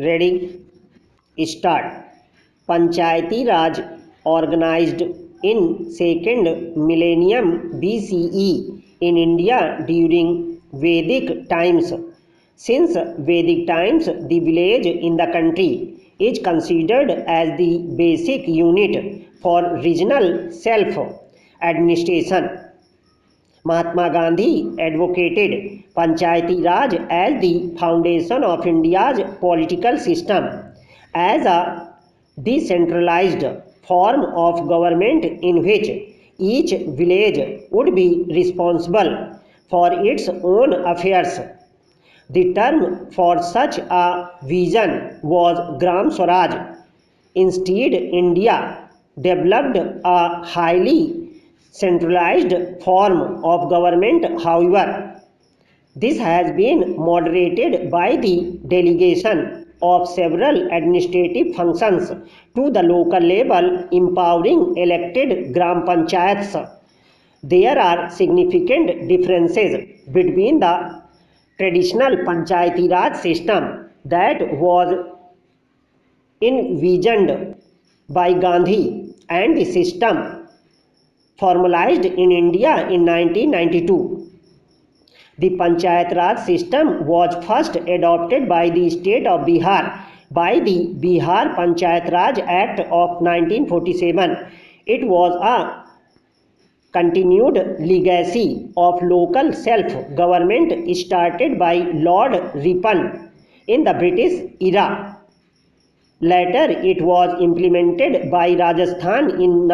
Ready? Start. Panchayati Raj organized in second millennium BCE in India during Vedic times. Since Vedic times, the village in the country is considered as the basic unit for regional self-administration. Mahatma Gandhi advocated Panchayati Raj as the foundation of India's political system, as a decentralized form of government in which each village would be responsible for its own affairs. The term for such a vision was Gram Swaraj. Instead, India developed a highly centralized form of government. However, this has been moderated by the delegation of several administrative functions to the local level, empowering elected Gram Panchayats. There are significant differences between the traditional Panchayati Raj system that was envisioned by Gandhi and the system formalized in India in 1992. The Panchayat Raj system was first adopted by the state of Bihar by the Bihar Panchayat Raj Act of 1947. It was a continued legacy of local self-government started by Lord Ripon in the British era. Later, it was implemented by Rajasthan in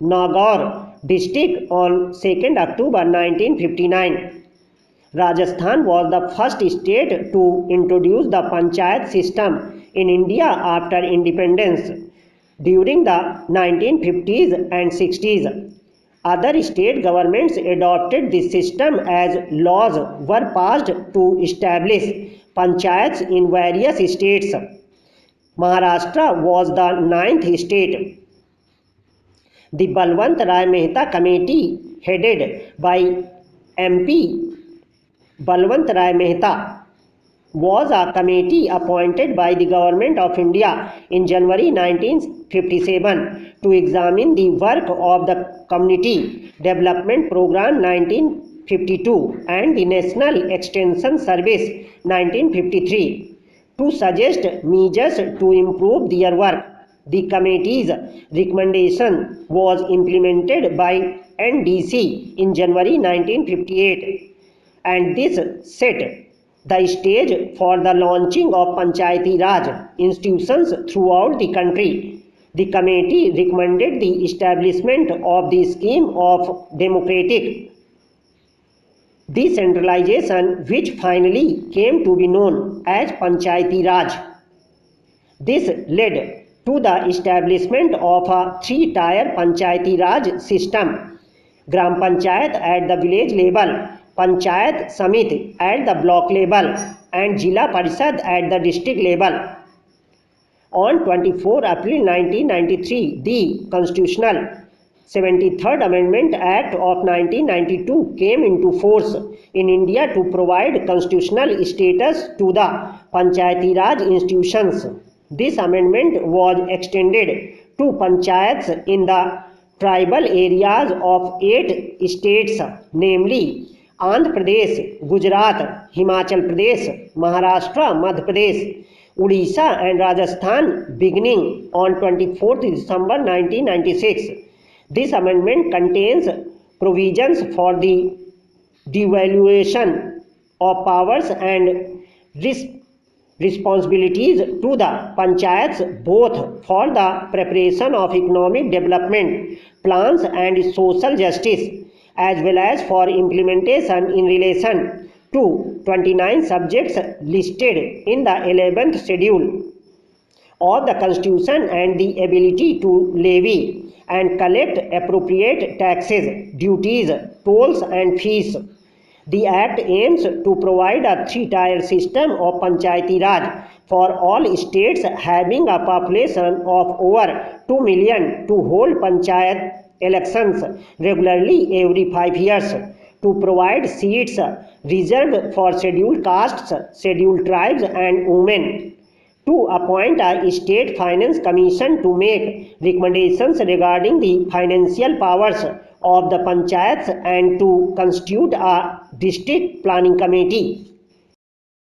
Nagaur district on 2nd October 1959. Rajasthan was the first state to introduce the panchayat system in India after independence. During the 1950s and 60s, other state governments adopted this system as laws were passed to establish panchayats in various states. Maharashtra was the ninth state. The Balwant Rai Mehta Committee, headed by MP Balwant Rai Mehta, was a committee appointed by the Government of India in January 1957 to examine the work of the Community Development Program 1952 and the National Extension Service 1953 to suggest measures to improve their work. The committee's recommendation was implemented by NDC in January 1958, and this set the stage for the launching of Panchayati Raj institutions throughout the country. The committee recommended the establishment of the scheme of democratic decentralization, which finally came to be known as Panchayati Raj. This led to the establishment of a three-tier Panchayati Raj system: Gram Panchayat at the village level, Panchayat Samiti at the block level, and Jila Parishad at the district level. On 24 April 1993, the Constitutional 73rd Amendment Act of 1992 came into force in India to provide constitutional status to the Panchayati Raj institutions. This amendment was extended to panchayats in the tribal areas of 8 states, namely Andhra Pradesh, Gujarat, Himachal Pradesh, Maharashtra, Madhya Pradesh, Odisha and Rajasthan, beginning on 24th December 1996. This amendment contains provisions for the devolution of powers and responsibilities to the panchayats, both for the preparation of economic development plans and social justice, as well as for implementation in relation to 29 subjects listed in the 11th schedule of the Constitution and the ability to levy and collect appropriate taxes, duties, tolls and fees. The Act aims to provide a three-tier system of Panchayati Raj for all states having a population of over 2 million to hold panchayat elections regularly every 5 years, to provide seats reserved for scheduled castes, scheduled tribes and women, to appoint a state finance commission to make recommendations regarding the financial powers of the panchayats and to constitute a district planning committee.